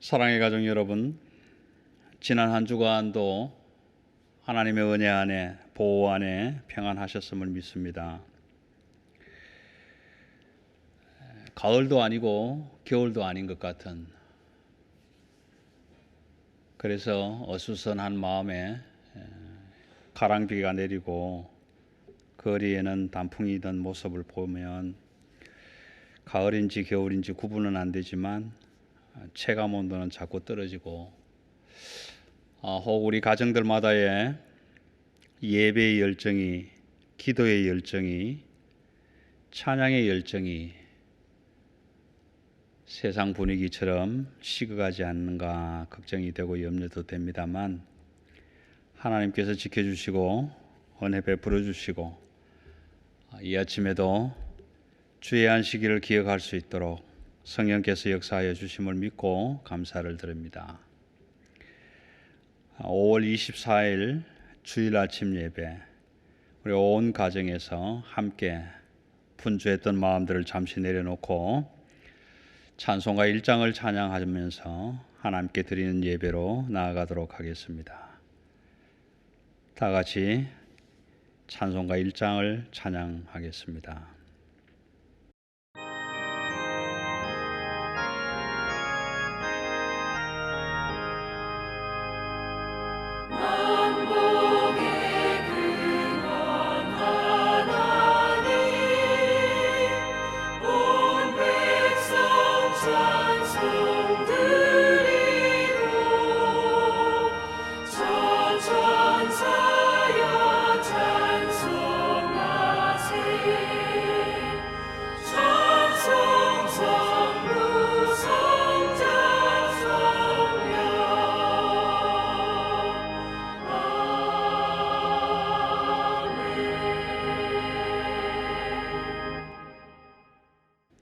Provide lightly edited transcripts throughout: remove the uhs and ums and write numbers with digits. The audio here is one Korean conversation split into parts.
사랑의 가족 여러분, 지난 한 주간도 하나님의 은혜 안에, 보호 안에 평안하셨음을 믿습니다. 가을도 아니고 겨울도 아닌 것 같은, 그래서 어수선한 마음에 가랑비가 내리고 거리에는 단풍이 든 모습을 보면 가을인지 겨울인지 구분은 안 되지만 체감 온도는 자꾸 떨어지고, 혹 우리 가정들마다의 예배의 열정이, 기도의 열정이, 찬양의 열정이 세상 분위기처럼 식어가지 않는가 걱정이 되고 염려도 됩니다만, 하나님께서 지켜주시고 은혜 베풀어 주시고 이 아침에도 주의 안식일을 기억할 수 있도록 성령께서 역사하여 주심을 믿고 감사를 드립니다. 5월 24일 주일 아침 예배, 우리 온 가정에서 함께 분주했던 마음들을 잠시 내려놓고 찬송가 1장을 찬양하면서 하나님께 드리는 예배로 나아가도록 하겠습니다. 다 같이 찬송가 1장을 찬양하겠습니다.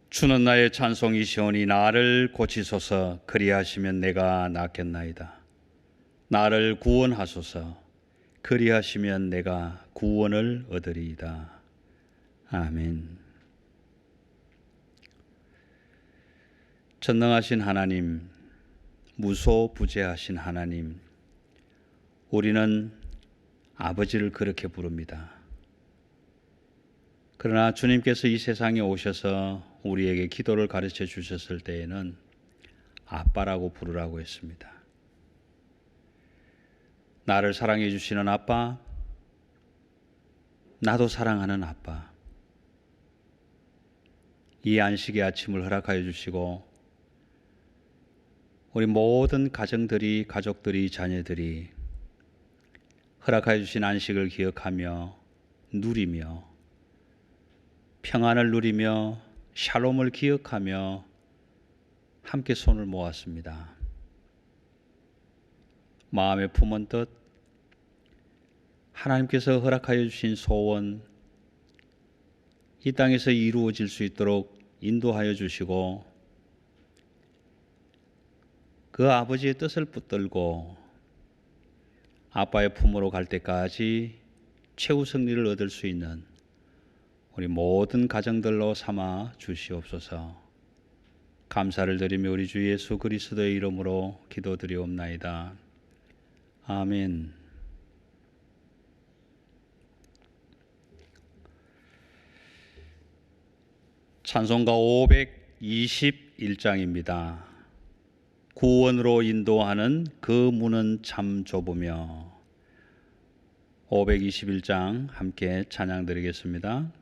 주는 나의 찬송이시오니 나를 고치소서. 그리하시면 내가 낫겠나이다. 나를 구원하소서. 그리하시면 내가 구원을 얻으리이다. 아멘. 전능하신 하나님, 무소부재하신 하나님, 우리는 아버지를 그렇게 부릅니다. 그러나 주님께서 이 세상에 오셔서 우리에게 기도를 가르쳐 주셨을 때에는 아빠라고 부르라고 했습니다. 나를 사랑해 주시는 아빠, 나도 사랑하는 아빠, 이 안식의 아침을 허락하여 주시고 우리 모든 가정들이, 가족들이, 자녀들이 허락하여 주신 안식을 기억하며 누리며 평안을 누리며 샬롬을 기억하며 함께 손을 모았습니다. 마음에 품은 뜻, 하나님께서 허락하여 주신 소원, 이 땅에서 이루어질 수 있도록 인도하여 주시고 그 아버지의 뜻을 붙들고 아빠의 품으로 갈 때까지 최후 승리를 얻을 수 있는 우리 모든 가정들로 삼아 주시옵소서. 감사를 드리며 우리 주 예수 그리스도의 이름으로 기도드리옵나이다. 아멘. 찬송가 521장입니다. 구원으로 인도하는 그 문은 참 좁으며. 521장 함께 찬양 드리겠습니다.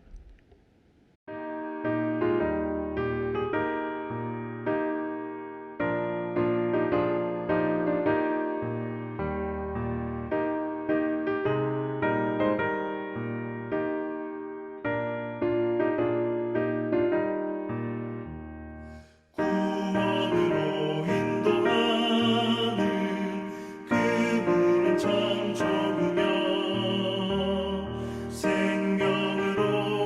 생명으로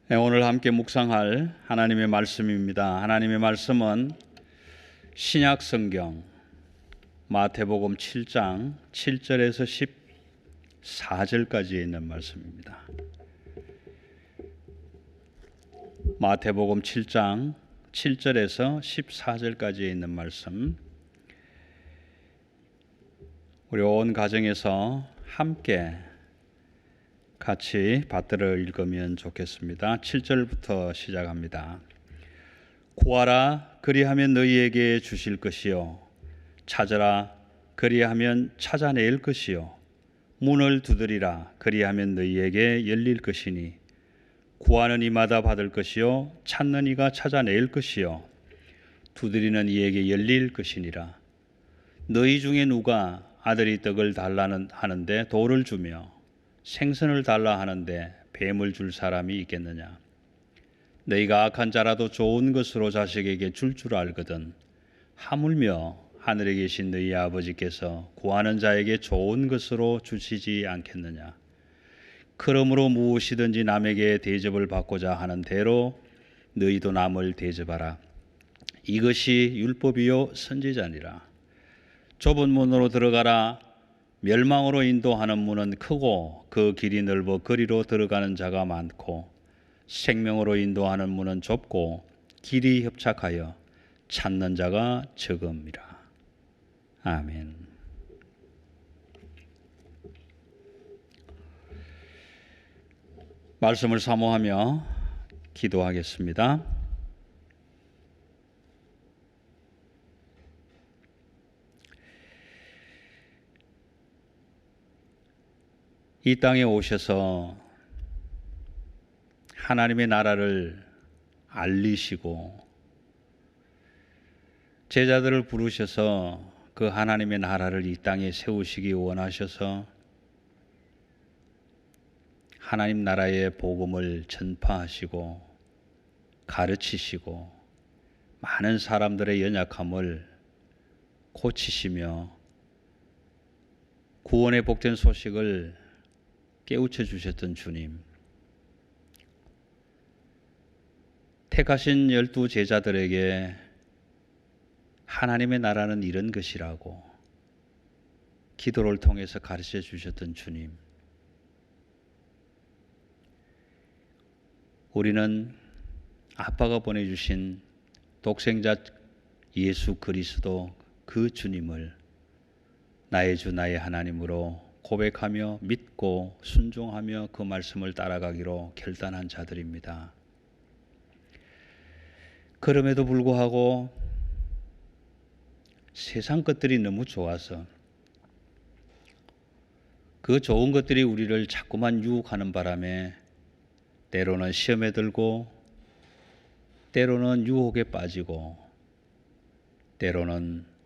네, 오늘 함께 묵상할 하나님의 말씀입니다. 하나님의 말씀은 신약 성경 마태복음 7장 7절에서 14절까지에 있는 말씀입니다. 마태복음 7장 7절에서 14절까지에 있는 말씀, 우리 온 가정에서 함께 같이 받들어 읽으면 좋겠습니다. 7절부터 시작합니다. 구하라, 그리하면 너희에게 주실 것이요, 찾으라, 그리하면 찾아낼 것이요, 문을 두드리라, 그리하면 너희에게 열릴 것이니, 구하는 이마다 받을 것이요, 찾는 이가 찾아낼 것이요, 두드리는 이에게 열릴 것이니라. 너희 중에 누가 아들이 떡을 달라는 하는데 돌을 주며 생선을 달라 하는데 뱀을 줄 사람이 있겠느냐? 너희가 악한 자라도 좋은 것으로 자식에게 줄 알거든 하물며 하늘에 계신 너희 아버지께서 구하는 자에게 좋은 것으로 주시지 않겠느냐? 그러므로 무엇이든지 남에게 대접을 받고자 하는 대로 너희도 남을 대접하라. 이것이 율법이요 선지자니라. 좁은 문으로 들어가라. 멸망으로 인도하는 문은 크고 그 길이 넓어 거리로 들어가는 자가 많고, 생명으로 인도하는 문은 좁고 길이 협착하여 찾는 자가 적음이라. 아멘. 말씀을 사모하며 기도하겠습니다. 이 땅에 오셔서 하나님의 나라를 알리시고 제자들을 부르셔서 그 하나님의 나라를 이 땅에 세우시기 원하셔서 하나님 나라의 복음을 전파하시고 가르치시고 많은 사람들의 연약함을 고치시며 구원의 복된 소식을 깨우쳐 주셨던 주님, 택하신 12 제자들에게 하나님의 나라는 이런 것이라고 기도를 통해서 가르쳐 주셨던 주님, 우리는 아빠가 보내주신 독생자 예수 그리스도 그 주님을 나의 주 나의 하나님으로 고백하며 믿고 순종하며 그 말씀을 따라가기로 결단한 자들입니다. 그럼에도 불구하고 세상 것들이 너무 좋아서 그 좋은 것들이 우리를 자꾸만 유혹하는 바람에 때로는 시험에 들고 때로는 유혹에 빠지고 때로는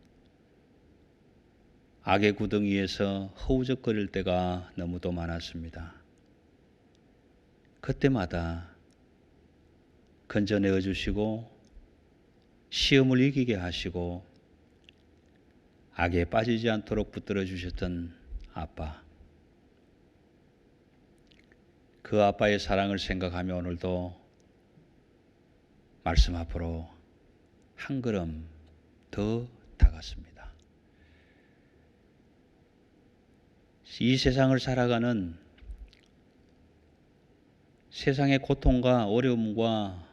악의 구덩이에서 허우적거릴 때가 너무도 많았습니다. 그때마다 건져내어 주시고 시험을 이기게 하시고 악에 빠지지 않도록 붙들어 주셨던 아빠, 그 아빠의 사랑을 생각하며 오늘도 말씀 앞으로 한 걸음 더 다가섭니다. 이 세상을 살아가는 세상의 고통과 어려움과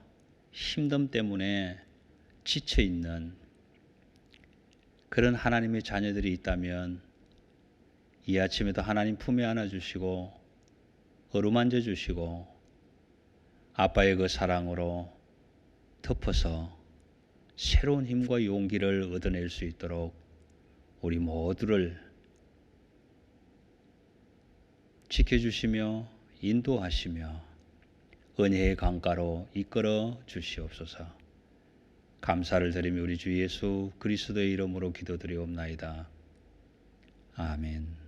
힘듦 때문에 지쳐있는 그런 하나님의 자녀들이 있다면 이 아침에도 하나님 품에 안아주시고 어루만져 주시고 아빠의 그 사랑으로 덮어서 새로운 힘과 용기를 얻어낼 수 있도록 우리 모두를 지켜주시며 인도하시며 은혜의 강가로 이끌어 주시옵소서. 감사를 드리며 우리 주 예수 그리스도의 이름으로 기도드리옵나이다. 아멘.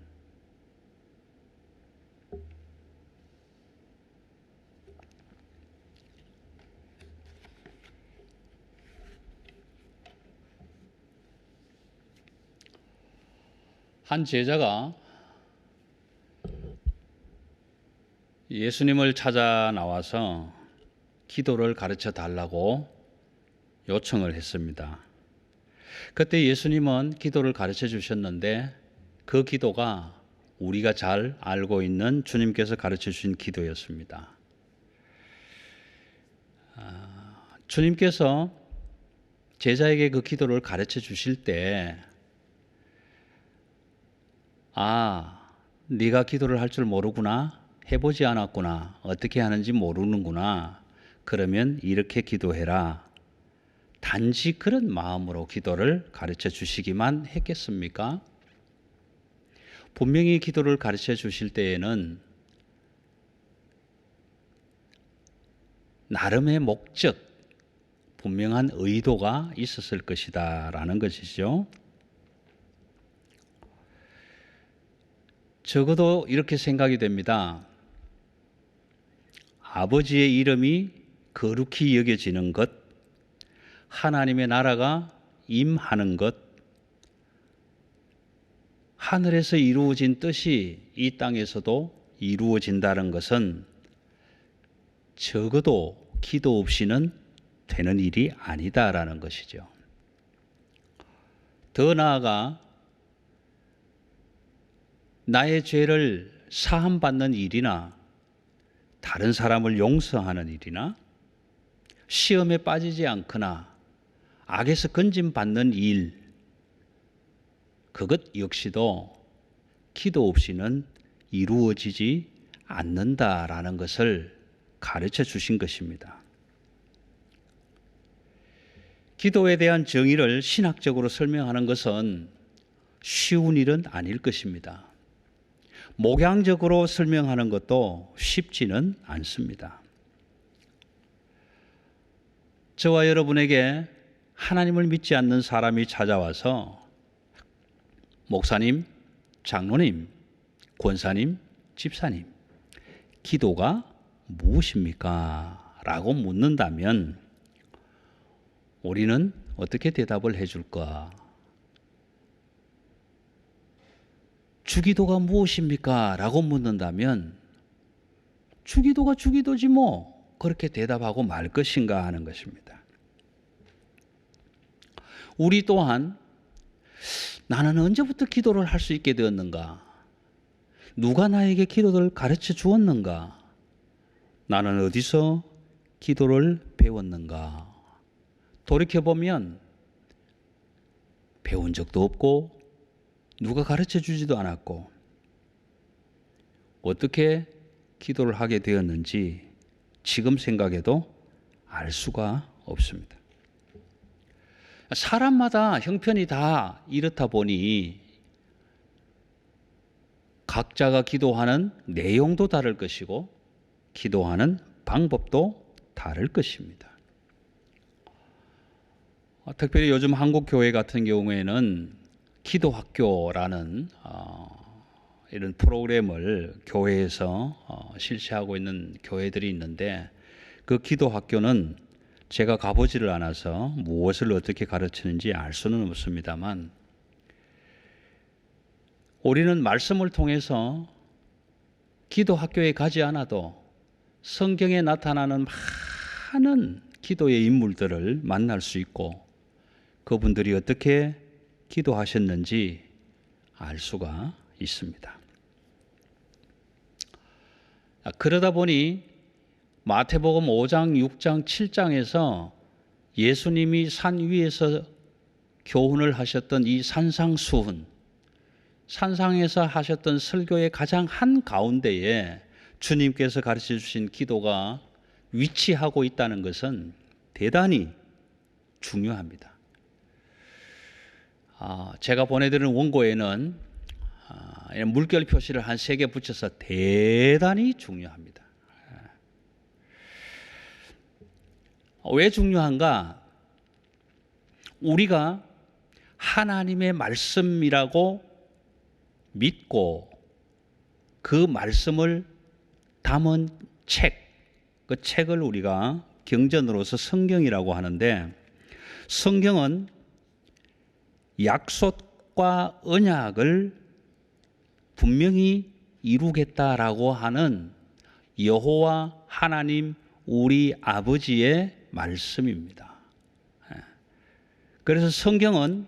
한 제자가 예수님을 찾아 나와서 기도를 가르쳐 달라고 요청을 했습니다. 그때 예수님은 기도를 가르쳐 주셨는데 그 기도가 우리가 잘 알고 있는 주님께서 가르쳐 주신 기도였습니다. 주님께서 제자에게 그 기도를 가르쳐 주실 때 네가 기도를 할 줄 모르구나, 해보지 않았구나, 어떻게 하는지 모르는구나, 그러면 이렇게 기도해라, 단지 그런 마음으로 기도를 가르쳐 주시기만 했겠습니까? 분명히 기도를 가르쳐 주실 때에는 나름의 목적, 분명한 의도가 있었을 것이다 라는 것이죠. 적어도 이렇게 생각이 됩니다. 아버지의 이름이 거룩히 여겨지는 것, 하나님의 나라가 임하는 것, 하늘에서 이루어진 뜻이 이 땅에서도 이루어진다는 것은 적어도 기도 없이는 되는 일이 아니다라는 것이죠. 더 나아가 나의 죄를 사함받는 일이나 다른 사람을 용서하는 일이나 시험에 빠지지 않거나 악에서 건짐받는 일, 그것 역시도 기도 없이는 이루어지지 않는다라는 것을 가르쳐 주신 것입니다. 기도에 대한 정의를 신학적으로 설명하는 것은 쉬운 일은 아닐 것입니다. 목양적으로 설명하는 것도 쉽지는 않습니다. 저와 여러분에게 하나님을 믿지 않는 사람이 찾아와서 목사님, 장로님, 권사님, 집사님, 기도가 무엇입니까? 라고 묻는다면 우리는 어떻게 대답을 해줄까? 주기도가 무엇입니까? 라고 묻는다면 주기도가 주기도지 뭐 그렇게 대답하고 말 것인가 하는 것입니다. 우리 또한 나는 언제부터 기도를 할 수 있게 되었는가? 누가 나에게 기도를 가르쳐 주었는가? 나는 어디서 기도를 배웠는가? 돌이켜보면 배운 적도 없고 누가 가르쳐 주지도 않았고 어떻게 기도를 하게 되었는지 지금 생각해도 알 수가 없습니다. 사람마다 형편이 다 이렇다 보니 각자가 기도하는 내용도 다를 것이고 기도하는 방법도 다를 것입니다. 특별히 요즘 한국 교회 같은 경우에는 기도학교라는 이런 프로그램을 교회에서 실시하고 있는 교회들이 있는데 그 기도학교는 제가 가보지를 않아서 무엇을 어떻게 가르치는지 알 수는 없습니다만 우리는 말씀을 통해서 기도학교에 가지 않아도 성경에 나타나는 많은 기도의 인물들을 만날 수 있고 그분들이 어떻게 기도하셨는지 알 수가 있습니다. 그러다 보니 마태복음 5장, 6장, 7장에서 예수님이 산 위에서 교훈을 하셨던 이 산상수훈, 산상에서 하셨던 설교의 가장 한가운데에 주님께서 가르쳐 주신 기도가 위치하고 있다는 것은 대단히 중요합니다. 제가 보내드리는 원고에는 물결 표시를 한 3개 붙여서 대단히 중요합니다. 왜 중요한가? 우리가 하나님의 말씀이라고 믿고 그 말씀을 담은 책, 그 책을 우리가 경전으로서 성경이라고 하는데 성경은 약속과 언약을 분명히 이루겠다라고 하는 여호와 하나님 우리 아버지의 말씀입니다. 그래서 성경은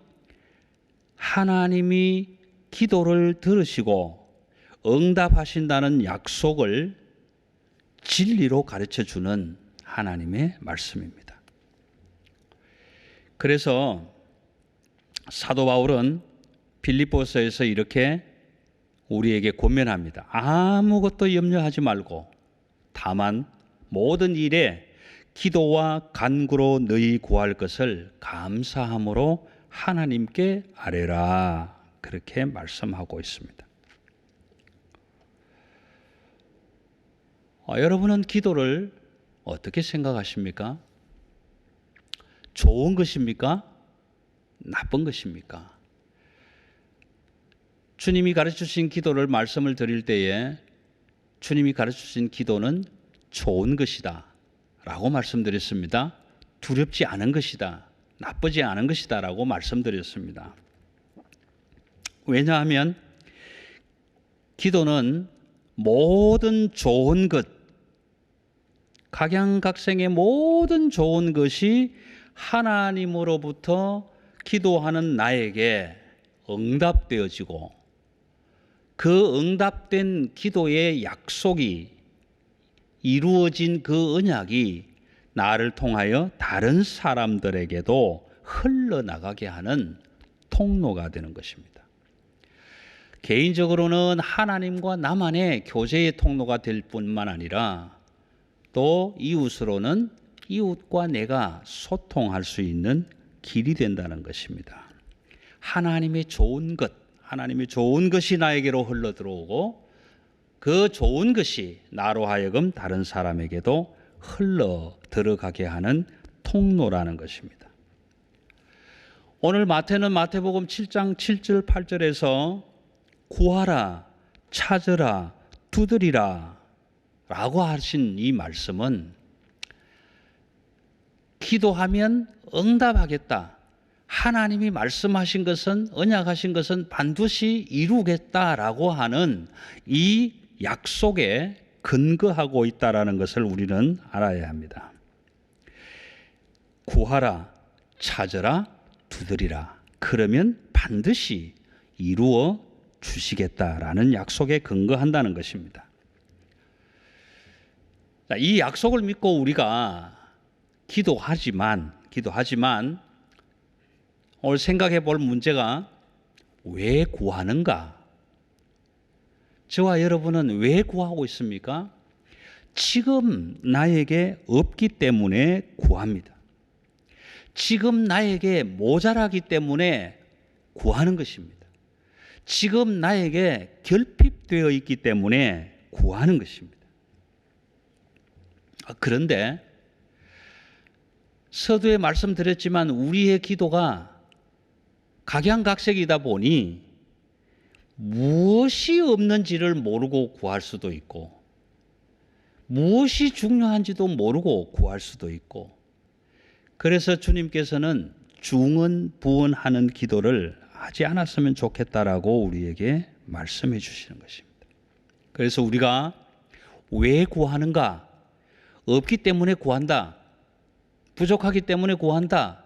하나님이 기도를 들으시고 응답하신다는 약속을 진리로 가르쳐 주는 하나님의 말씀입니다. 그래서 사도 바울은 빌립보서에서 이렇게 우리에게 권면합니다. 아무것도 염려하지 말고 다만 모든 일에 기도와 간구로 너희 구할 것을 감사함으로 하나님께 아뢰라. 그렇게 말씀하고 있습니다. 여러분은 기도를 어떻게 생각하십니까? 좋은 것입니까? 나쁜 것입니까? 주님이 가르쳐주신 기도를 말씀을 드릴 때에 주님이 가르쳐주신 기도는 좋은 것이다 라고 말씀드렸습니다. 두렵지 않은 것이다, 나쁘지 않은 것이다 라고 말씀드렸습니다. 왜냐하면 기도는 모든 좋은 것, 각양각색의 모든 좋은 것이 하나님으로부터 기도하는 나에게 응답되어지고 그 응답된 기도의 약속이 이루어진 그 언약이 나를 통하여 다른 사람들에게도 흘러나가게 하는 통로가 되는 것입니다. 개인적으로는 하나님과 나만의 교제의 통로가 될 뿐만 아니라 또 이웃으로는 이웃과 내가 소통할 수 있는 길이 된다는 것입니다. 하나님의 좋은 것이 나에게로 흘러 들어오고 그 좋은 것이 나로 하여금 다른 사람에게도 흘러 들어가게 하는 통로라는 것입니다. 오늘 마태는 마태복음 7장 7절 8절에서 구하라, 찾으라, 두드리라 라고 하신 이 말씀은 기도하면 응답하겠다, 하나님이 말씀하신 것은, 언약하신 것은 반드시 이루겠다라고 하는 이 약속에 근거하고 있다라는 것을 우리는 알아야 합니다. 구하라, 찾으라, 두드리라. 그러면 반드시 이루어 주시겠다라는 약속에 근거한다는 것입니다. 이 약속을 믿고 우리가 기도하지만 오늘 생각해 볼 문제가 왜 구하는가? 저와 여러분은 왜 구하고 있습니까? 지금 나에게 없기 때문에 구합니다. 지금 나에게 모자라기 때문에 구하는 것입니다. 지금 나에게 결핍되어 있기 때문에 구하는 것입니다. 그런데 서두에 말씀드렸지만 우리의 기도가 각양각색이다 보니 무엇이 없는지를 모르고 구할 수도 있고 무엇이 중요한지도 모르고 구할 수도 있고, 그래서 주님께서는 중언부언하는 기도를 하지 않았으면 좋겠다라고 우리에게 말씀해 주시는 것입니다. 그래서 우리가 왜 구하는가? 없기 때문에 구한다. 부족하기 때문에 구한다.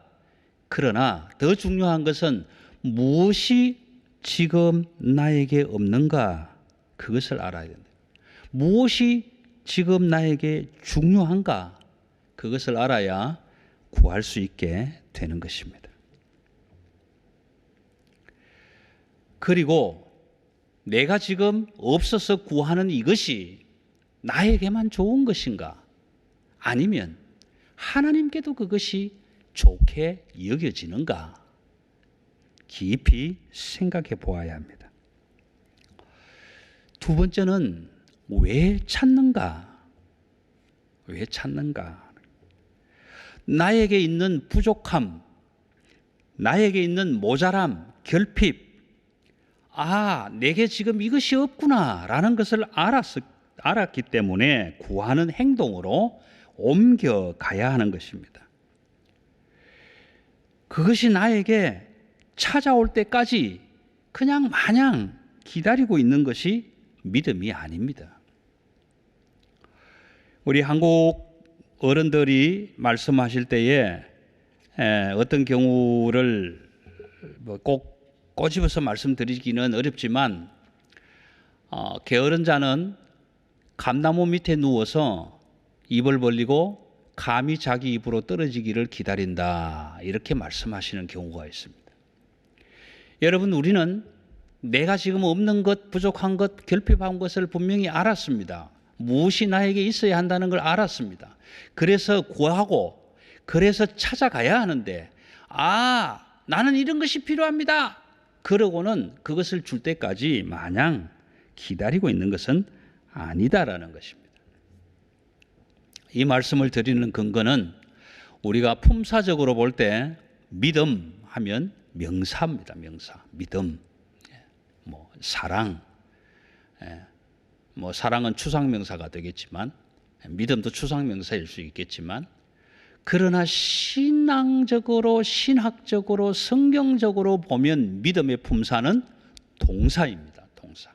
그러나 더 중요한 것은 무엇이 지금 나에게 없는가? 그것을 알아야 된다. 무엇이 지금 나에게 중요한가? 그것을 알아야 구할 수 있게 되는 것입니다. 그리고 내가 지금 없어서 구하는 이것이 나에게만 좋은 것인가? 아니면 하나님께도 그것이 좋게 여겨지는가? 깊이 생각해 보아야 합니다. 두 번째는 왜 찾는가? 왜 찾는가? 나에게 있는 부족함, 나에게 있는 모자람, 결핍, 내게 지금 이것이 없구나라는 것을 알았기 때문에 구하는 행동으로 옮겨가야 하는 것입니다. 그것이 나에게 찾아올 때까지 그냥 마냥 기다리고 있는 것이 믿음이 아닙니다. 우리 한국 어른들이 말씀하실 때에 어떤 경우를 꼭 꼬집어서 말씀드리기는 어렵지만 게으른 자는 감나무 밑에 누워서 입을 벌리고 감이 자기 입으로 떨어지기를 기다린다, 이렇게 말씀하시는 경우가 있습니다. 여러분, 우리는 내가 지금 없는 것, 부족한 것, 결핍한 것을 분명히 알았습니다. 무엇이 나에게 있어야 한다는 걸 알았습니다. 그래서 구하고, 그래서 찾아가야 하는데, 나는 이런 것이 필요합니다, 그러고는 그것을 줄 때까지 마냥 기다리고 있는 것은 아니다라는 것입니다. 이 말씀을 드리는 근거는 우리가 품사적으로 볼 때 믿음 하면 명사입니다. 명사. 믿음, 사랑, 사랑은 추상명사가 되겠지만, 믿음도 추상명사일 수 있겠지만, 그러나 신앙적으로, 신학적으로, 성경적으로 보면 믿음의 품사는 동사입니다. 동사.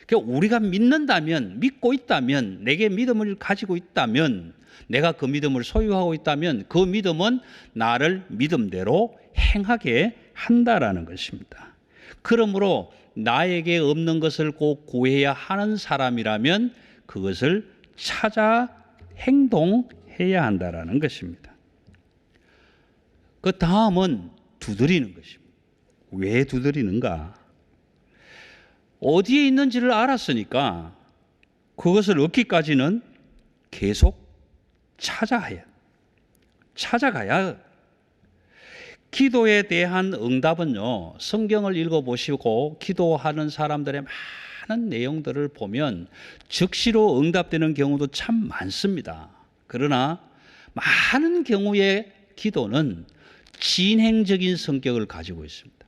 그러니까 우리가 믿는다면, 믿고 있다면, 내게 믿음을 가지고 있다면, 내가 그 믿음을 소유하고 있다면 그 믿음은 나를 믿음대로 행하게 한다라는 것입니다. 그러므로 나에게 없는 것을 꼭 구해야 하는 사람이라면 그것을 찾아 행동해야 한다라는 것입니다. 그 다음은 두드리는 것입니다. 왜 두드리는가? 어디에 있는지를 알았으니까 그것을 얻기까지는 계속 찾아가야. 기도에 대한 응답은요, 성경을 읽어보시고 기도하는 사람들의 많은 내용들을 보면 즉시로 응답되는 경우도 참 많습니다. 그러나 많은 경우의 기도는 진행적인 성격을 가지고 있습니다.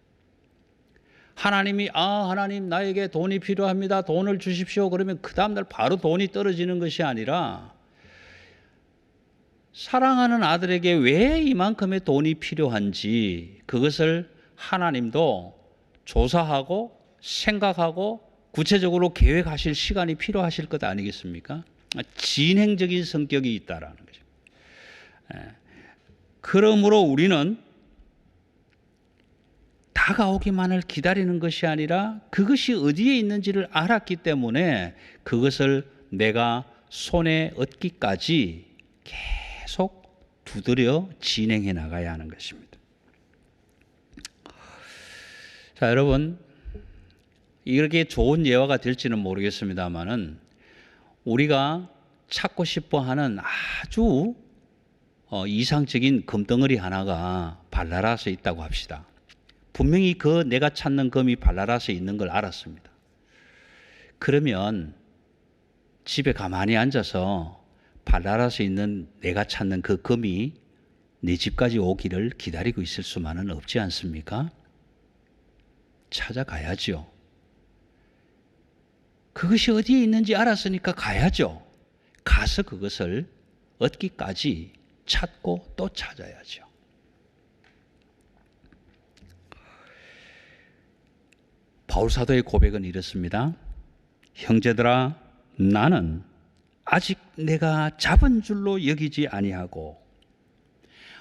하나님이 하나님 나에게 돈이 필요합니다, 돈을 주십시오, 그러면 그 다음날 바로 돈이 떨어지는 것이 아니라, 사랑하는 아들에게 왜 이만큼의 돈이 필요한지 그것을 하나님도 조사하고 생각하고 구체적으로 계획하실 시간이 필요하실 것 아니겠습니까? 진행적인 성격이 있다라는 거죠. 그러므로 우리는 다가오기만을 기다리는 것이 아니라 그것이 어디에 있는지를 알았기 때문에 그것을 내가 손에 얻기까지 계속 두드려 진행해 나가야 하는 것입니다. 자, 여러분, 이렇게 좋은 예화가 될지는 모르겠습니다만은 우리가 찾고 싶어 하는 아주 이상적인 금덩어리 하나가 발랄해서 있다고 합시다. 분명히 내가 찾는 금이 발랄해서 있는 걸 알았습니다. 그러면 집에 가만히 앉아서 발랄해서 있는 내가 찾는 그 금이 내 집까지 오기를 기다리고 있을 수만은 없지 않습니까? 찾아가야죠. 그것이 어디에 있는지 알았으니까 가야죠. 가서 그것을 얻기까지 찾고 또 찾아야죠. 바울 사도의 고백은 이렇습니다. 형제들아, 나는 아직 내가 잡은 줄로 여기지 아니하고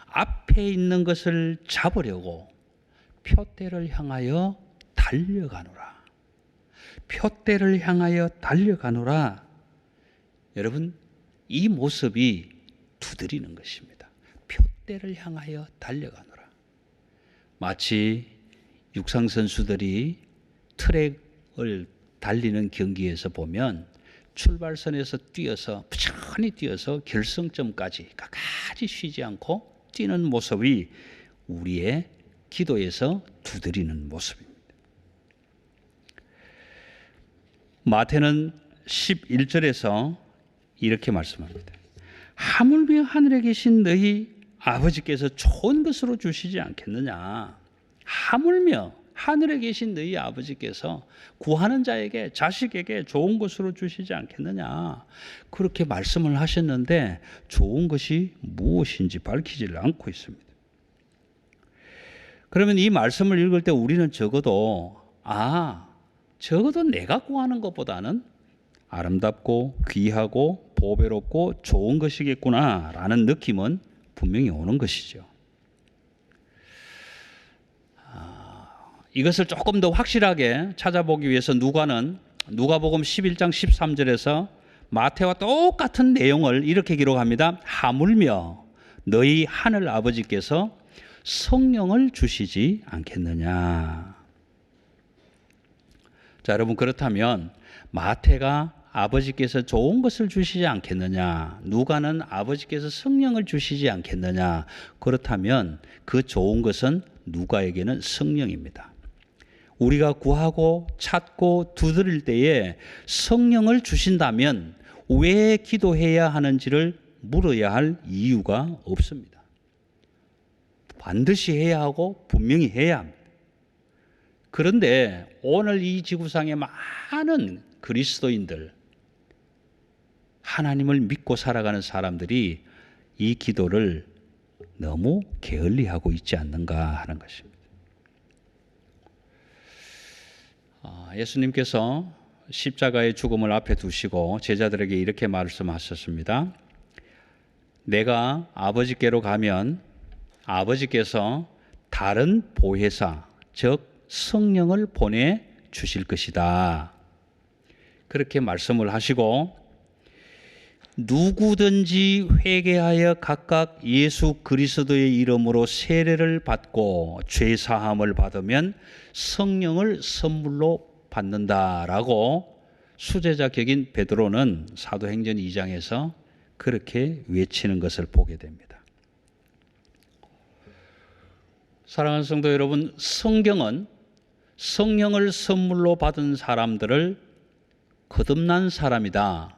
앞에 있는 것을 잡으려고 표대를 향하여 달려가노라. 표대를 향하여 달려가노라. 여러분, 이 모습이 두드리는 것입니다. 표대를 향하여 달려가노라. 마치 육상 선수들이 트랙을 달리는 경기에서 보면 출발선에서 뛰어서 부지런히 뛰어서 결승점까지 끝까지 쉬지 않고 뛰는 모습이 우리의 기도에서 두드리는 모습입니다. 마태는 11절에서 이렇게 말씀합니다. 하물며 하늘에 계신 너희 아버지께서 좋은 것으로 주시지 않겠느냐. 하물며 하늘에 계신 너희 아버지께서 구하는 자에게, 자식에게 좋은 것으로 주시지 않겠느냐. 그렇게 말씀을 하셨는데 좋은 것이 무엇인지 밝히지를 않고 있습니다. 그러면 이 말씀을 읽을 때 우리는 적어도 내가 구하는 것보다는 아름답고 귀하고 보배롭고 좋은 것이겠구나라는 느낌은 분명히 오는 것이죠. 이것을 조금 더 확실하게 찾아보기 위해서 누가복음 11장 13절에서 마태와 똑같은 내용을 이렇게 기록합니다. 하물며 너희 하늘 아버지께서 성령을 주시지 않겠느냐. 자, 여러분, 그렇다면 마태가 아버지께서 좋은 것을 주시지 않겠느냐, 누가는 아버지께서 성령을 주시지 않겠느냐. 그렇다면 그 좋은 것은 누가에게는 성령입니다. 우리가 구하고 찾고 두드릴 때에 성령을 주신다면 왜 기도해야 하는지를 물어야 할 이유가 없습니다. 반드시 해야 하고 분명히 해야 합니다. 그런데 오늘 이 지구상의 많은 그리스도인들, 하나님을 믿고 살아가는 사람들이 이 기도를 너무 게을리하고 있지 않는가 하는 것입니다. 예수님께서 십자가의 죽음을 앞에 두시고 제자들에게 이렇게 말씀하셨습니다. 내가 아버지께로 가면 아버지께서 다른 보혜사, 즉 성령을 보내주실 것이다. 그렇게 말씀을 하시고 누구든지 회개하여 각각 예수 그리스도의 이름으로 세례를 받고 죄사함을 받으면 성령을 선물로 받는다라고 수제자 격인 베드로는 사도행전 2장에서 그렇게 외치는 것을 보게 됩니다. 사랑하는 성도 여러분, 성경은 성령을 선물로 받은 사람들을 거듭난 사람이다,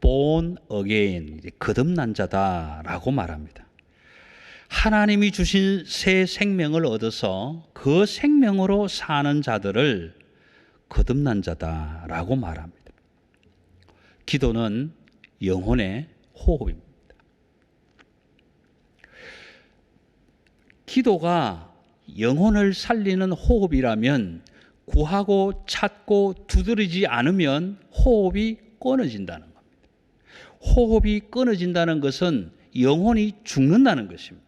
born again, 거듭난 자다라고 말합니다. 하나님이 주신 새 생명을 얻어서 그 생명으로 사는 자들을 거듭난 자다라고 말합니다. 기도는 영혼의 호흡입니다. 기도가 영혼을 살리는 호흡이라면 구하고 찾고 두드리지 않으면 호흡이 끊어진다는 겁니다. 호흡이 끊어진다는 것은 영혼이 죽는다는 것입니다.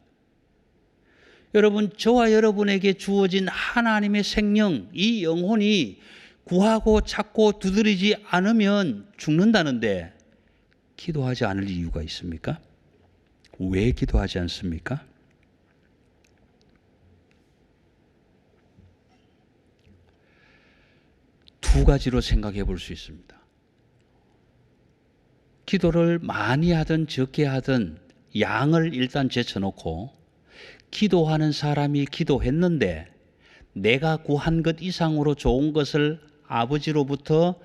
여러분, 저와 여러분에게 주어진 하나님의 생명, 이 영혼이 구하고 찾고 두드리지 않으면 죽는다는데 기도하지 않을 이유가 있습니까? 왜 기도하지 않습니까? 두 가지로 생각해 볼 수 있습니다. 기도를 많이 하든 적게 하든 양을 일단 제쳐놓고 기도하는 사람이 기도했는데 내가 구한 것 이상으로 좋은 것을 아버지로부터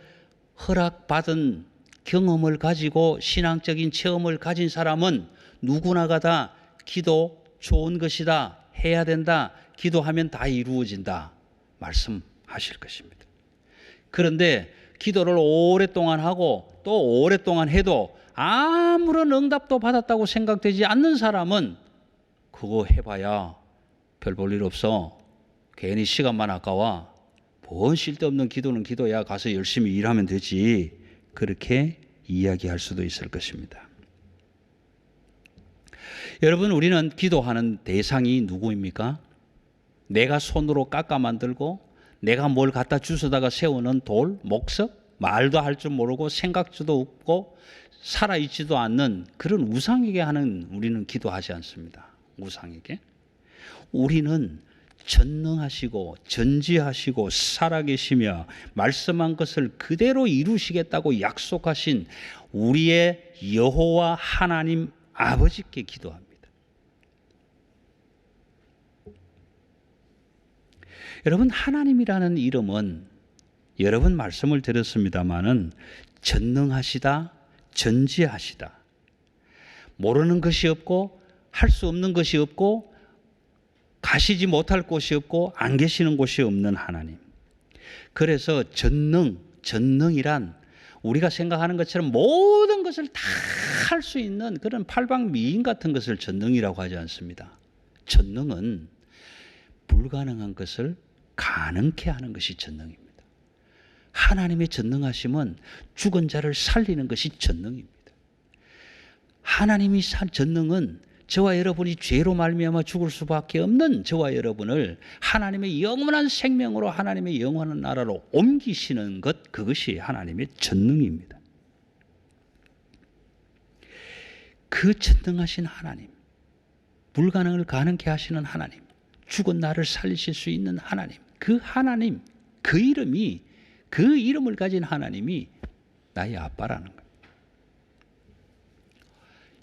허락받은 경험을 가지고 신앙적인 체험을 가진 사람은 누구나가 다 기도 좋은 것이다, 해야 된다, 기도하면 다 이루어진다 말씀하실 것입니다. 그런데 기도를 오랫동안 하고 또 오랫동안 해도 아무런 응답도 받았다고 생각되지 않는 사람은 그거 해봐야 별 볼 일 없어, 괜히 시간만 아까워, 뭔 쓸데없는 기도는 기도야, 가서 열심히 일하면 되지, 그렇게 이야기할 수도 있을 것입니다. 여러분, 우리는 기도하는 대상이 누구입니까? 내가 손으로 깎아 만들고 내가 뭘 갖다 주워다가 세우는 돌, 목석, 말도 할 줄 모르고 생각지도 없고 살아있지도 않는 그런 우상에게 하는 우리는 기도하지 않습니다. 우상에게. 우리는 전능하시고 전지하시고 살아계시며 말씀한 것을 그대로 이루시겠다고 약속하신 우리의 여호와 하나님 아버지께 기도합니다. 여러분, 하나님이라는 이름은 여러 번 말씀을 드렸습니다마는 전능하시다, 전지하시다, 모르는 것이 없고 할 수 없는 것이 없고 가시지 못할 곳이 없고 안 계시는 곳이 없는 하나님. 그래서 전능이란 우리가 생각하는 것처럼 모든 것을 다 할 수 있는 그런 팔방미인 같은 것을 전능이라고 하지 않습니다. 전능은 불가능한 것을 가능케 하는 것이 전능입니다. 하나님의 전능하심은 죽은 자를 살리는 것이 전능입니다. 하나님이 산 전능은 저와 여러분이 죄로 말미암아 죽을 수밖에 없는 저와 여러분을 하나님의 영원한 생명으로 하나님의 영원한 나라로 옮기시는 것, 그것이 하나님의 전능입니다. 그 전능하신 하나님, 불가능을 가능케 하시는 하나님, 죽은 나를 살리실 수 있는 하나님, 그 하나님, 그 이름이, 그 이름을 가진 하나님이 나의 아빠라는 거예요.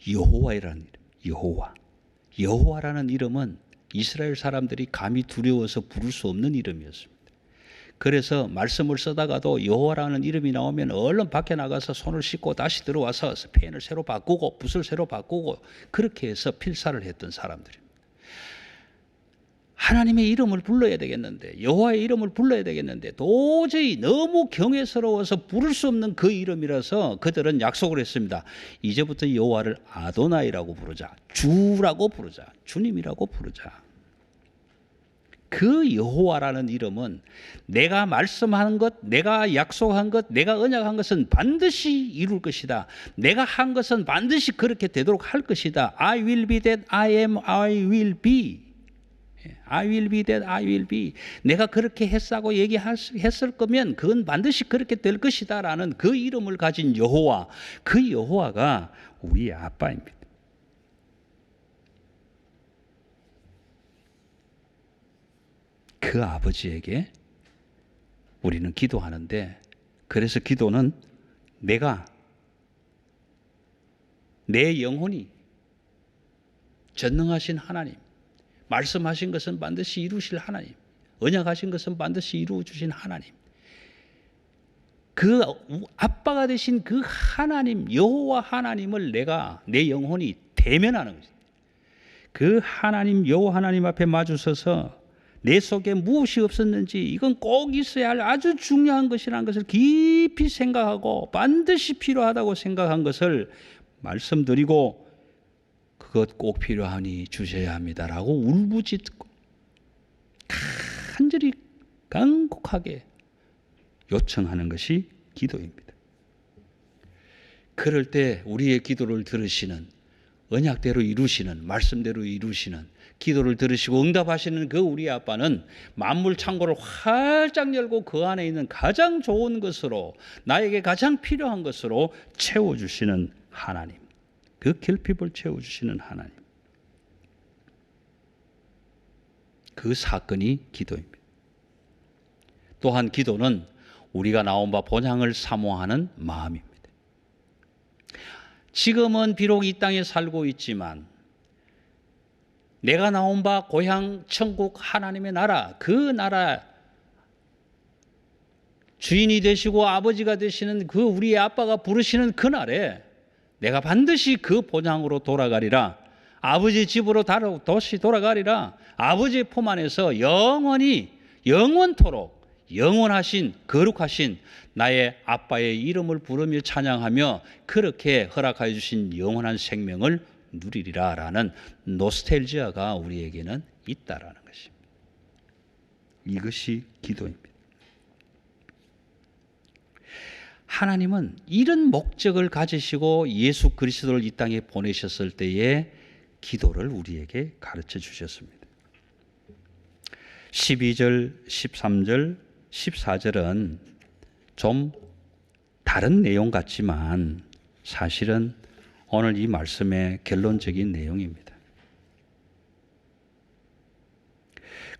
여호와라는 이름, 여호와. 여호와라는 이름은 이스라엘 사람들이 감히 두려워서 부를 수 없는 이름이었습니다. 그래서 말씀을 쓰다가도 여호와라는 이름이 나오면 얼른 밖에 나가서 손을 씻고 다시 들어와서 펜을 새로 바꾸고 붓을 새로 바꾸고 그렇게 해서 필사를 했던 사람들입니다. 하나님의 이름을 불러야 되겠는데, 여호와의 이름을 불러야 되겠는데 도저히 너무 경외스러워서 부를 수 없는 그 이름이라서 그들은 약속을 했습니다. 이제부터 여호와를 아도나이라고 부르자, 주라고 부르자, 주님이라고 부르자. 그 여호와라는 이름은 내가 말씀한 것, 내가 약속한 것, 내가 언약한 것은 반드시 이룰 것이다. 내가 한 것은 반드시 그렇게 되도록 할 것이다. I will be that I am, I will be. I will be that I will be. 내가 그렇게 했다고 얘기했을 거면 그건 반드시 그렇게 될 것이다 라는 그 이름을 가진 여호와, 그 여호와가 우리의 아빠입니다. 그 아버지에게 우리는 기도하는데, 그래서 기도는 내 영혼이 전능하신 하나님, 말씀하신 것은 반드시 이루실 하나님, 언약하신 것은 반드시 이루어 주신 하나님, 그 아빠가 되신 그 하나님, 여호와 하나님을 내 영혼이 대면하는 것입니다. 그 하나님, 여호와 하나님 앞에 마주서서 내 속에 무엇이 없었는지, 이건 꼭 있어야 할 아주 중요한 것이라는 것을 깊이 생각하고 반드시 필요하다고 생각한 것을 말씀드리고, 그것 꼭 필요하니 주셔야 합니다라고 울부짖고 간절히 간곡하게 요청하는 것이 기도입니다. 그럴 때 우리의 기도를 들으시는, 언약대로 이루시는, 말씀대로 이루시는, 기도를 들으시고 응답하시는 그 우리 아빠는 만물 창고를 활짝 열고 그 안에 있는 가장 좋은 것으로, 나에게 가장 필요한 것으로 채워주시는 하나님, 그 결핍을 채워주시는 하나님, 그 사건이 기도입니다. 또한 기도는 우리가 나온 바 본향을 사모하는 마음입니다. 지금은 비록 이 땅에 살고 있지만 내가 나온 바 고향 천국 하나님의 나라, 그 나라 주인이 되시고 아버지가 되시는 그 우리의 아빠가 부르시는 그날에 내가 반드시 그 본향으로 돌아가리라, 아버지 집으로 다시 돌아가리라, 아버지의 품 안에서 영원토록 영원하신 거룩하신 나의 아빠의 이름을 부르며 찬양하며 그렇게 허락하여 주신 영원한 생명을 누리리라 라는 노스텔지아가 우리에게는 있다라는 것입니다. 이것이 기도입니다. 하나님은 이런 목적을 가지시고 예수 그리스도를 이 땅에 보내셨을 때에 기도를 우리에게 가르쳐 주셨습니다. 12절, 13절, 14절은 좀 다른 내용 같지만 사실은 오늘 이 말씀의 결론적인 내용입니다.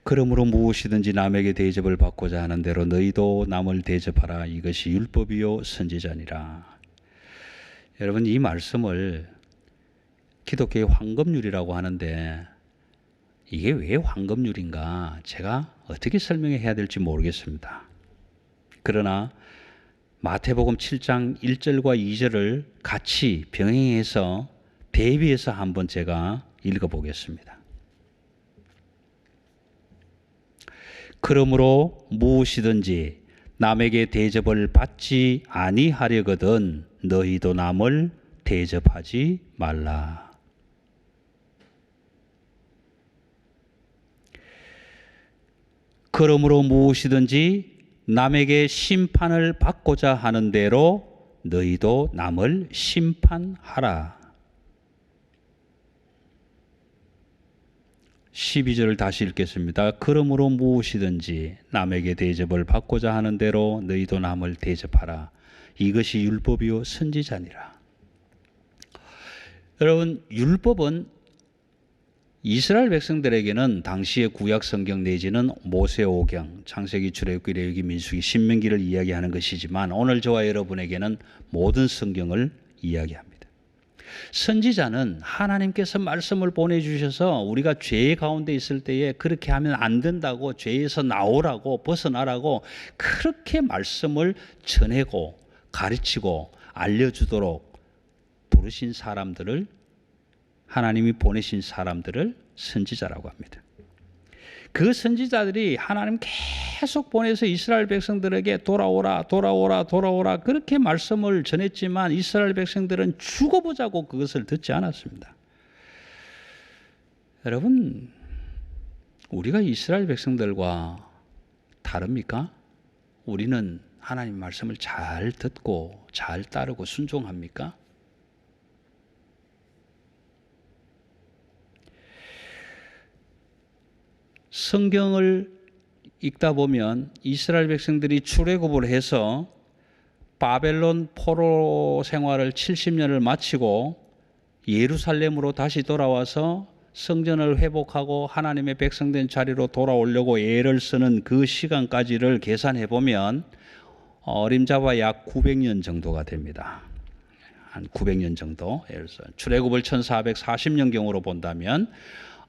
그러므로 무엇이든지 남에게 대접을 받고자 하는 대로 너희도 남을 대접하라. 이것이 율법이요 선지자니라. 여러분, 이 말씀을 기독교의 황금률이라고 하는데 이게 왜 황금률인가 제가 어떻게 설명해야 될지 모르겠습니다. 그러나 마태복음 7장 1절과 2절을 같이 병행해서 대비해서 한번 제가 읽어보겠습니다. 그러므로 무엇이든지 남에게 대접을 받지 아니하려거든 너희도 남을 대접하지 말라. 그러므로 무엇이든지 남에게 심판을 받고자 하는 대로 너희도 남을 심판하라. 12절을 다시 읽겠습니다. 그러므로 무엇이든지 남에게 대접을 받고자 하는 대로 너희도 남을 대접하라. 이것이 율법이요 선지자니라. 여러분, 율법은 이스라엘 백성들에게는 당시의 구약 성경 내지는 모세오경, 창세기, 출애굽기, 레위기, 민수기, 신명기를 이야기하는 것이지만 오늘 저와 여러분에게는 모든 성경을 이야기합니다. 선지자는 하나님께서 말씀을 보내주셔서 우리가 죄 가운데 있을 때에 그렇게 하면 안 된다고, 죄에서 나오라고, 벗어나라고 그렇게 말씀을 전하고 가르치고 알려주도록 부르신 사람들을, 하나님이 보내신 사람들을 선지자라고 합니다. 그 선지자들이 하나님 계속 보내서 이스라엘 백성들에게 돌아오라, 돌아오라, 돌아오라 그렇게 말씀을 전했지만 이스라엘 백성들은 죽어보자고 그것을 듣지 않았습니다. 여러분, 우리가 이스라엘 백성들과 다릅니까? 우리는 하나님 말씀을 잘 듣고 잘 따르고 순종합니까? 성경을 읽다 보면 이스라엘 백성들이 출애굽을 해서 바벨론 포로 생활을 70년을 마치고 예루살렘으로 다시 돌아와서 성전을 회복하고 하나님의 백성된 자리로 돌아오려고 애를 쓰는 그 시간까지를 계산해 보면 어림잡아 약 900년 정도가 됩니다. 한 900년 정도. 출애굽을 1440년경으로 본다면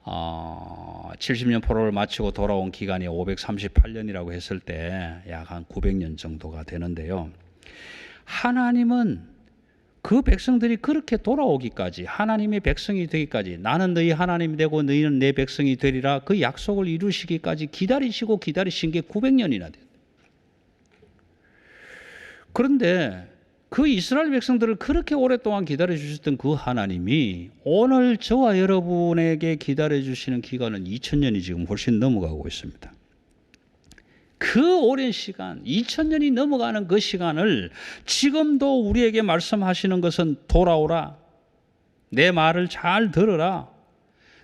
70년 포로를 마치고 돌아온 기간이 538년이라고 했을 때 약 한 900년 정도가 되는데요. 하나님은 그 백성들이 그렇게 돌아오기까지, 하나님의 백성이 되기까지, 나는 너희 하나님이 되고 너희는 내 백성이 되리라, 그 약속을 이루시기까지 기다리시고 기다리신 게 900년이나 돼요. 그런데 그 이스라엘 백성들을 그렇게 오랫동안 기다려주셨던 그 하나님이 오늘 저와 여러분에게 기다려주시는 기간은 2000년이 지금 훨씬 넘어가고 있습니다. 그 오랜 시간, 2000년이 넘어가는 그 시간을 지금도 우리에게 말씀하시는 것은 돌아오라, 내 말을 잘 들어라,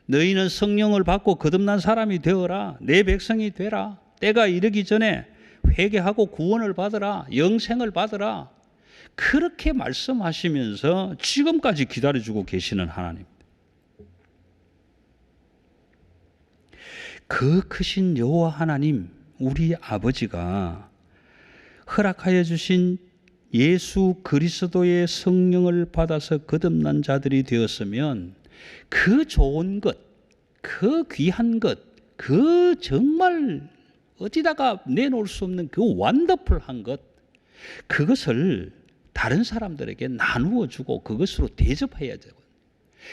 너희는 성령을 받고 거듭난 사람이 되어라, 내 백성이 되라, 때가 이르기 전에 회개하고 구원을 받으라, 영생을 받으라, 그렇게 말씀하시면서 지금까지 기다려주고 계시는 하나님. 그 크신 여호와 하나님, 우리 아버지가 허락하여 주신 예수 그리스도의 성령을 받아서 거듭난 자들이 되었으면 그 좋은 것, 그 귀한 것, 그 정말 어디다가 내놓을 수 없는 그 완더풀한 것, 그것을 다른 사람들에게 나누어 주고 그것으로 대접해야 되고,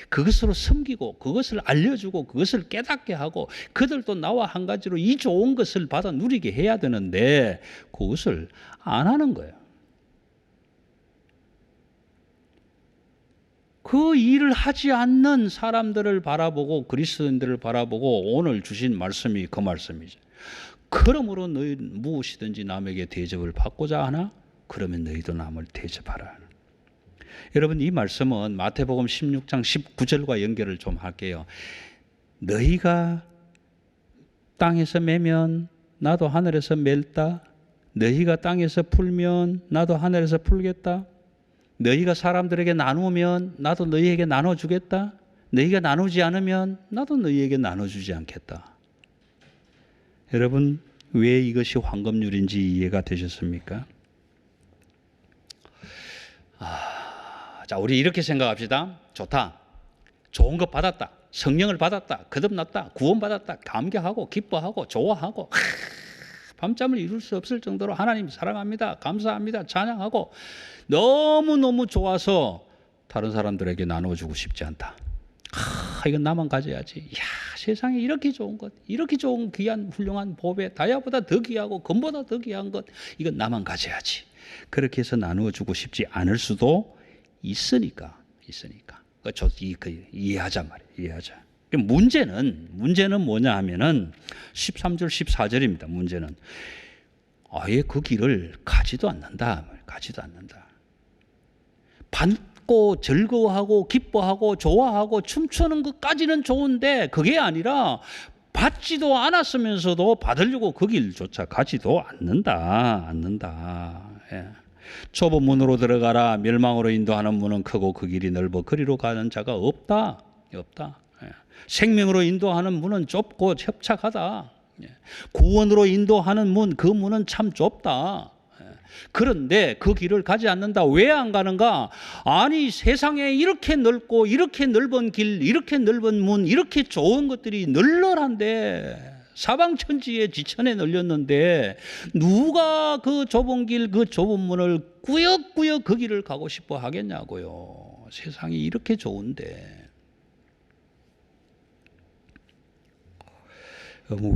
그것으로 섬기고 그것을 알려주고 그것을 깨닫게 하고 그들도 나와 한 가지로 이 좋은 것을 받아 누리게 해야 되는데 그것을 안 하는 거예요. 그 일을 하지 않는 사람들을 바라보고, 그리스도인들을 바라보고 오늘 주신 말씀이 그 말씀이죠. 그러므로 너희 무엇이든지 남에게 대접을 받고자 하나? 그러면 너희도 남을 대접하라. 여러분, 이 말씀은 마태복음 16장 19절과 연결을 좀 할게요. 너희가 땅에서 매면 나도 하늘에서 멜다. 너희가 땅에서 풀면 나도 하늘에서 풀겠다. 너희가 사람들에게 나누면 나도 너희에게 나눠주겠다. 너희가 나누지 않으면 나도 너희에게 나눠주지 않겠다. 여러분, 왜 이것이 황금률인지 이해가 되셨습니까? 자, 우리 이렇게 생각합시다. 좋다. 좋은 것 받았다. 성령을 받았다. 거듭났다. 구원받았다. 감격하고 기뻐하고 좋아하고 밤잠을 이룰 수 없을 정도로 하나님 사랑합니다. 감사합니다. 찬양하고 너무너무 좋아서 다른 사람들에게 나눠주고 싶지 않다. 이건 나만 가져야지. 이야, 세상에 이렇게 좋은 것, 이렇게 좋은 귀한 훌륭한 보배, 다이아보다 더 귀하고 금보다 더 귀한 것, 이건 나만 가져야지. 그렇게 해서 나누어주고 싶지 않을 수도 있으니까. 이해하자 말이에요. 이해하자. 문제는 뭐냐 하면은 13절, 14절입니다. 문제는 아예 그 길을 가지도 않는다. 받고 즐거워하고 기뻐하고 좋아하고 춤추는 것까지는 좋은데 그게 아니라 받지도 않았으면서도 받으려고 그 길조차 가지도 않는다. 예. 좁은 문으로 들어가라. 멸망으로 인도하는 문은 크고 그 길이 넓어 그리로 가는 자가 없다. 예. 생명으로 인도하는 문은 좁고 협착하다. 예. 구원으로 인도하는 문, 그 문은 참 좁다. 그런데 그 길을 가지 않는다. 왜 안 가는가? 아니, 세상에 이렇게 넓고 이렇게 넓은 길, 이렇게 넓은 문, 이렇게 좋은 것들이 널널한데 사방천지에 지천에 널렸는데 누가 그 좁은 길, 그 좁은 문을 꾸역꾸역 그 길을 가고 싶어 하겠냐고요. 세상이 이렇게 좋은데.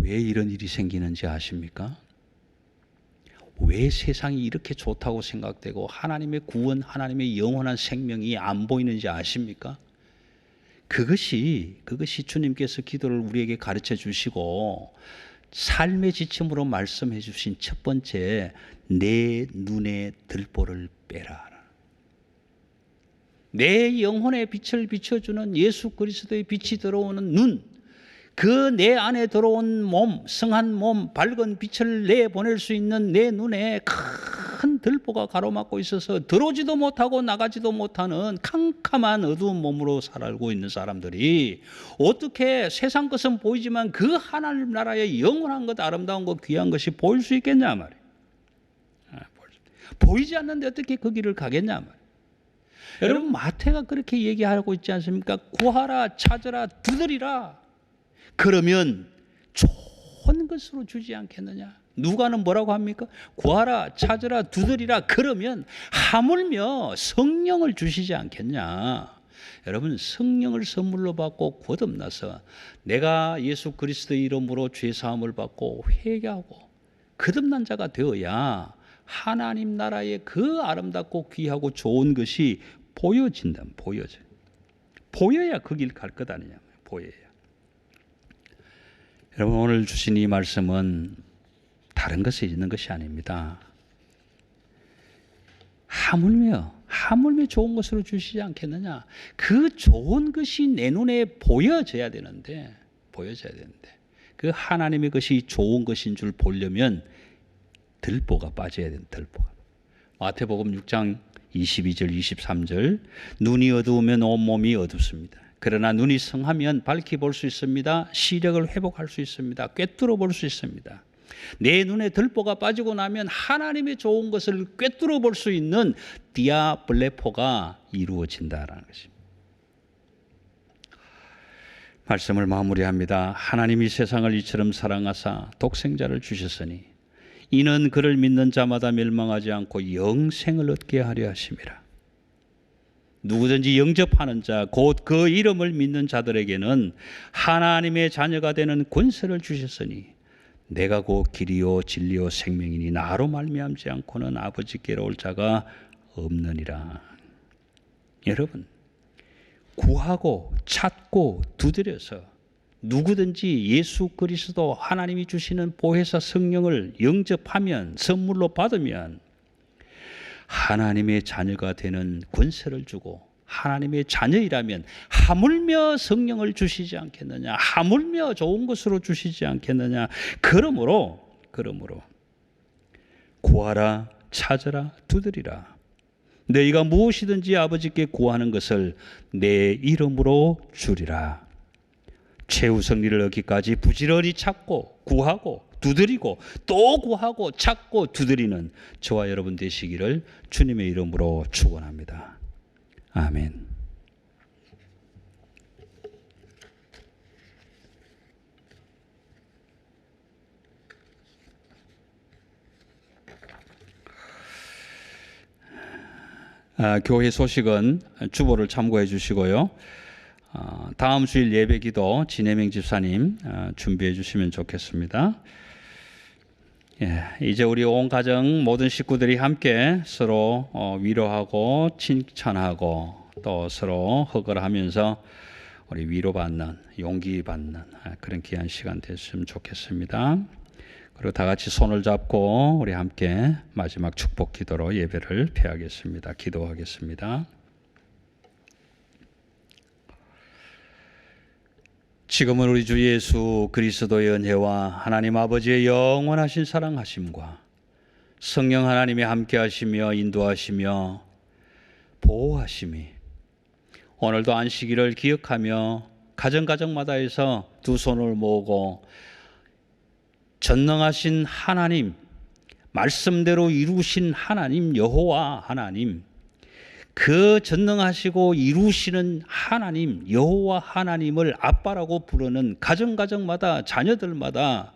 왜 이런 일이 생기는지 아십니까? 왜 세상이 이렇게 좋다고 생각되고 하나님의 구원, 하나님의 영원한 생명이 안 보이는지 아십니까? 그것이 주님께서 기도를 우리에게 가르쳐 주시고 삶의 지침으로 말씀해 주신 첫 번째, 내 눈에 들보를 빼라. 내 영혼의 빛을 비춰주는 예수 그리스도의 빛이 들어오는 눈, 그 내 안에 들어온 몸, 성한 몸, 밝은 빛을 내보낼 수 있는 내 눈에 큰 들보가 가로막고 있어서 들어오지도 못하고 나가지도 못하는 캄캄한 어두운 몸으로 살고 있는 사람들이 어떻게 세상 것은 보이지만 그 하나님 나라의 영원한 것, 아름다운 것, 귀한 것이 보일 수 있겠냐 말이에요. 보이지 않는데 어떻게 그 길을 가겠냐 말이에요. 여러분, 마태가 그렇게 얘기하고 있지 않습니까? 구하라, 찾으라, 두드리라. 그러면 좋은 것으로 주지 않겠느냐? 누가는 뭐라고 합니까? 구하라, 찾으라, 두드리라. 그러면 하물며 성령을 주시지 않겠냐? 여러분, 성령을 선물로 받고 거듭나서 내가 예수 그리스도의 이름으로 죄사함을 받고 회개하고 거듭난 자가 되어야 하나님 나라의 그 아름답고 귀하고 좋은 것이 보여진다. 보여야 그 길 갈 것 아니냐? 보여야. 여러분, 오늘 주신 이 말씀은 다른 것에 있는 것이 아닙니다. 하물며 좋은 것으로 주시지 않겠느냐? 그 좋은 것이 내 눈에 보여져야 되는데 그 하나님의 것이 좋은 것인 줄 보려면 들보가 빠져야 되는 들보가. 마태복음 6장 22절 23절, 눈이 어두우면 온몸이 어둡습니다. 그러나 눈이 성하면 밝히 볼 수 있습니다. 시력을 회복할 수 있습니다. 꿰뚫어 볼 수 있습니다. 내 눈에 들보가 빠지고 나면 하나님의 좋은 것을 꿰뚫어 볼 수 있는 디아블레포가 이루어진다라는 것입니다. 말씀을 마무리합니다. 하나님이 세상을 이처럼 사랑하사 독생자를 주셨으니 이는 그를 믿는 자마다 멸망하지 않고 영생을 얻게 하려 하심이라. 누구든지 영접하는 자, 곧 그 이름을 믿는 자들에게는 하나님의 자녀가 되는 권세를 주셨으니 내가 곧 길이요 진리요 생명이니 나로 말미암지 않고는 아버지께로 올 자가 없느니라. 여러분, 구하고 찾고 두드려서 누구든지 예수 그리스도 하나님이 주시는 보혜사 성령을 영접하면, 선물로 받으면 하나님의 자녀가 되는 권세를 주고 하나님의 자녀이라면 하물며 성령을 주시지 않겠느냐? 하물며 좋은 것으로 주시지 않겠느냐? 그러므로 구하라, 찾으라, 두드리라. 너희가 무엇이든지 아버지께 구하는 것을 내 이름으로 주리라. 최후 승리를 얻기까지 부지런히 찾고 구하고 두드리고 또 구하고 찾고 두드리는 저와 여러분 되시기를 주님의 이름으로 축원합니다. 아멘. 교회 소식은 주보를 참고해 주시고요. 다음 주일 예배기도 진혜명 집사님 준비해 주시면 좋겠습니다. 이제 우리 온 가정 모든 식구들이 함께 서로 위로하고 칭찬하고 또 서로 허걸하면서 우리 위로받는, 용기 받는 그런 귀한 시간 됐으면 좋겠습니다. 그리고 다 같이 손을 잡고 우리 함께 마지막 축복 기도로 예배를 폐하겠습니다. 기도하겠습니다. 지금은 우리 주 예수 그리스도의 은혜와 하나님 아버지의 영원하신 사랑하심과 성령 하나님이 함께 하시며 인도하시며 보호하심이 오늘도 안식일을 기억하며 가정가정마다에서 두 손을 모으고 전능하신 하나님, 말씀대로 이루신 하나님 여호와 하나님, 그 전능하시고 이루시는 하나님 여호와 하나님을 아빠라고 부르는 가정가정마다 자녀들마다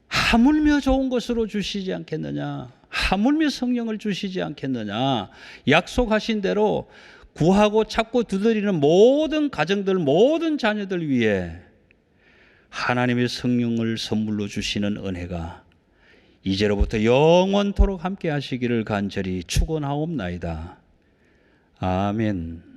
하물며 좋은 것으로 주시지 않겠느냐, 하물며 성령을 주시지 않겠느냐, 약속하신 대로 구하고 찾고 두드리는 모든 가정들, 모든 자녀들 위해 하나님의 성령을 선물로 주시는 은혜가 이제로부터 영원토록 함께 하시기를 간절히 축원하옵나이다. 아멘.